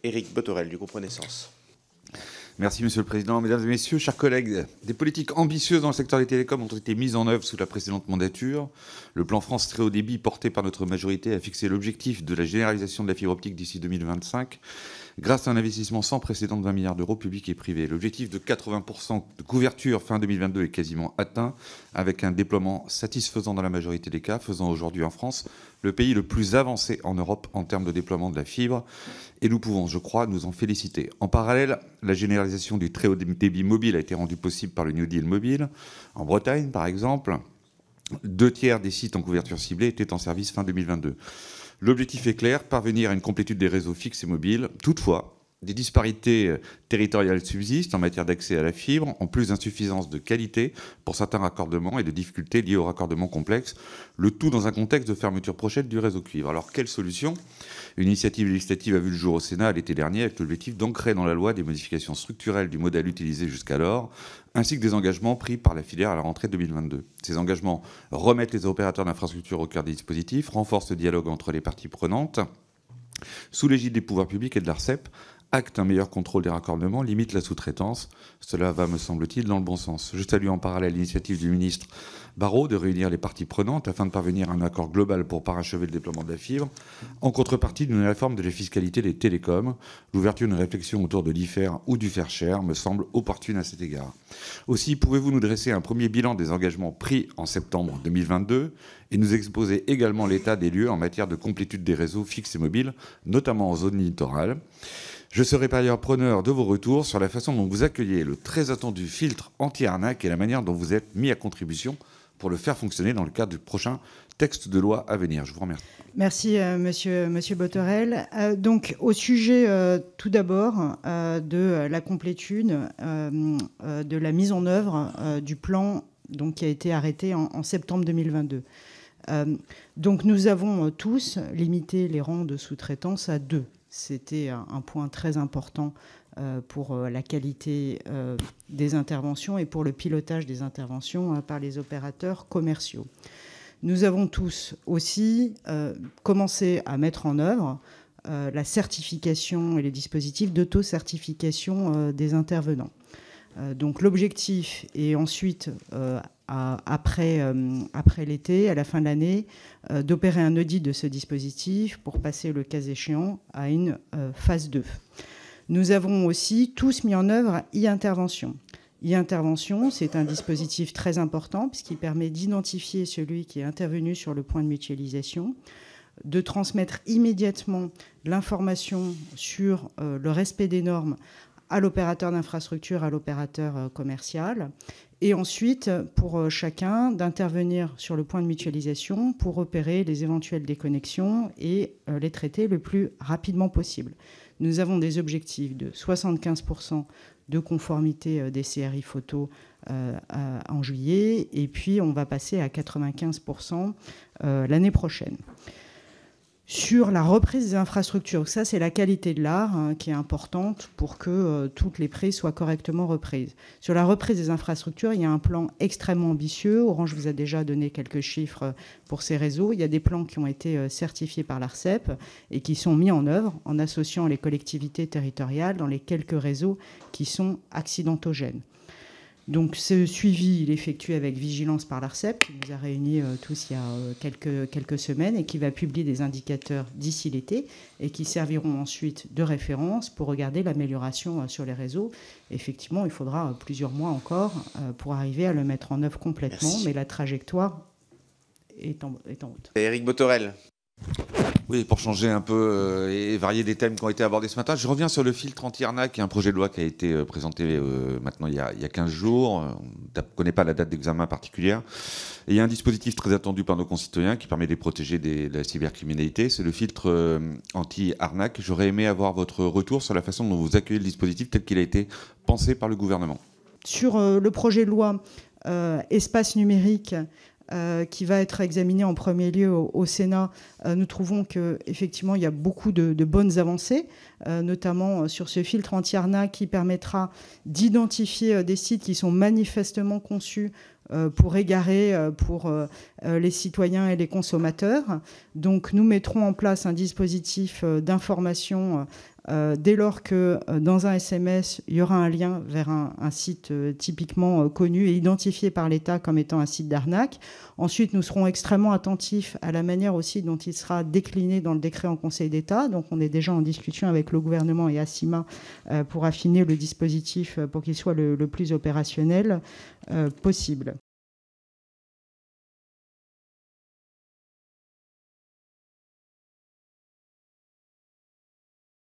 Éric Bothorel du groupe Renaissance. Merci Monsieur le Président. Mesdames et Messieurs, chers collègues, des politiques ambitieuses dans le secteur des télécoms ont été mises en œuvre sous la précédente mandature. Le plan France Très Haut Débit porté par notre majorité a fixé l'objectif de la généralisation de la fibre optique d'ici 2025 grâce à un investissement sans précédent de 20 milliards d'euros publics et privés. L'objectif de 80% de couverture fin 2022 est quasiment atteint avec un déploiement satisfaisant dans la majorité des cas, faisant aujourd'hui en France le pays le plus avancé en Europe en termes de déploiement de la fibre. Et nous pouvons, je crois, nous en féliciter. En parallèle, la généralisation du très haut débit mobile a été rendue possible par le New Deal mobile. En Bretagne, par exemple, 2/3 des sites en couverture ciblée étaient en service fin 2022. L'objectif est clair, parvenir à une complétude des réseaux fixes et mobiles. Toutefois, des disparités territoriales subsistent en matière d'accès à la fibre, en plus d'insuffisance de qualité pour certains raccordements et de difficultés liées aux raccordements complexes, le tout dans un contexte de fermeture prochaine du réseau cuivre. Alors, quelle solution ? Une initiative législative a vu le jour au Sénat l'été dernier avec l'objectif d'ancrer dans la loi des modifications structurelles du modèle utilisé jusqu'alors, ainsi que des engagements pris par la filière à la rentrée 2022. Ces engagements remettent les opérateurs d'infrastructures au cœur des dispositifs, renforcent le dialogue entre les parties prenantes, sous l'égide des pouvoirs publics et de l'ARCEP, acte un meilleur contrôle des raccordements, limite la sous-traitance. Cela va, me semble-t-il, dans le bon sens. Je salue en parallèle l'initiative du ministre Barrot de réunir les parties prenantes afin de parvenir à un accord global pour parachever le déploiement de la fibre, en contrepartie d'une réforme de la fiscalité des télécoms. L'ouverture d'une réflexion autour de l'IFER ou du fair share me semble opportune à cet égard. Aussi, pouvez-vous nous dresser un premier bilan des engagements pris en septembre 2022 et nous exposer également l'état des lieux en matière de complétude des réseaux fixes et mobiles, notamment en zone littorale ? Je serai par ailleurs preneur de vos retours sur la façon dont vous accueillez le très attendu filtre anti-arnaque et la manière dont vous êtes mis à contribution pour le faire fonctionner dans le cadre du prochain texte de loi à venir. Je vous remercie. Merci, monsieur Bothorel. Donc, au sujet, tout d'abord, de la complétude de la mise en œuvre du plan donc, qui a été arrêté en septembre 2022. Donc, nous avons tous limité les rangs de sous-traitance à 2. C'était un point très important pour la qualité des interventions et pour le pilotage des interventions par les opérateurs commerciaux. Nous avons tous aussi commencé à mettre en œuvre la certification et les dispositifs d'auto-certification des intervenants. Donc l'objectif est ensuite, après l'été, à la fin de l'année, d'opérer un audit de ce dispositif pour passer, le cas échéant, à une phase 2. Nous avons aussi tous mis en œuvre e-intervention. E-intervention, c'est un dispositif très important puisqu'il permet d'identifier celui qui est intervenu sur le point de mutualisation, de transmettre immédiatement l'information sur le respect des normes à l'opérateur d'infrastructure, à l'opérateur commercial, et ensuite, pour chacun, d'intervenir sur le point de mutualisation pour opérer les éventuelles déconnexions et les traiter le plus rapidement possible. Nous avons des objectifs de 75% de conformité des CRI photos en juillet, et puis on va passer à 95% l'année prochaine. Sur la reprise des infrastructures, ça c'est la qualité de l'art qui est importante pour que toutes les prises soient correctement reprises. Sur la reprise des infrastructures, il y a un plan extrêmement ambitieux. Orange vous a déjà donné quelques chiffres pour ces réseaux. Il y a des plans qui ont été certifiés par l'ARCEP et qui sont mis en œuvre en associant les collectivités territoriales dans les quelques réseaux qui sont accidentogènes. Donc ce suivi, il est effectué avec vigilance par l'ARCEP, qui nous a réunis tous il y a quelques semaines et qui va publier des indicateurs d'ici l'été et qui serviront ensuite de référence pour regarder l'amélioration sur les réseaux. Effectivement, il faudra plusieurs mois encore pour arriver à le mettre en œuvre complètement, Merci. Mais la trajectoire est en route. Éric Bothorel. Oui, pour changer un peu et varier des thèmes qui ont été abordés ce matin, je reviens sur le filtre anti-arnaque, qui est un projet de loi qui a été présenté maintenant il y a 15 jours. On ne connaît pas la date d'examen particulière. Et il y a un dispositif très attendu par nos concitoyens qui permet de les protéger de la cybercriminalité. C'est le filtre anti-arnaque. J'aurais aimé avoir votre retour sur la façon dont vous accueillez le dispositif tel qu'il a été pensé par le gouvernement. Sur le projet de loi espace numérique, qui va être examiné en premier lieu au Sénat, nous trouvons qu'effectivement, il y a beaucoup de bonnes avancées, notamment sur ce filtre anti-arnaque qui permettra d'identifier des sites qui sont manifestement conçus pour égarer pour les citoyens et les consommateurs. Donc nous mettrons en place un dispositif d'information dès lors que dans un SMS, il y aura un lien vers un site typiquement connu et identifié par l'État comme étant un site d'arnaque. Ensuite, nous serons extrêmement attentifs à la manière aussi dont il sera décliné dans le décret en Conseil d'État. Donc on est déjà en discussion avec le gouvernement et ACIMA pour affiner le dispositif pour qu'il soit le plus opérationnel possible.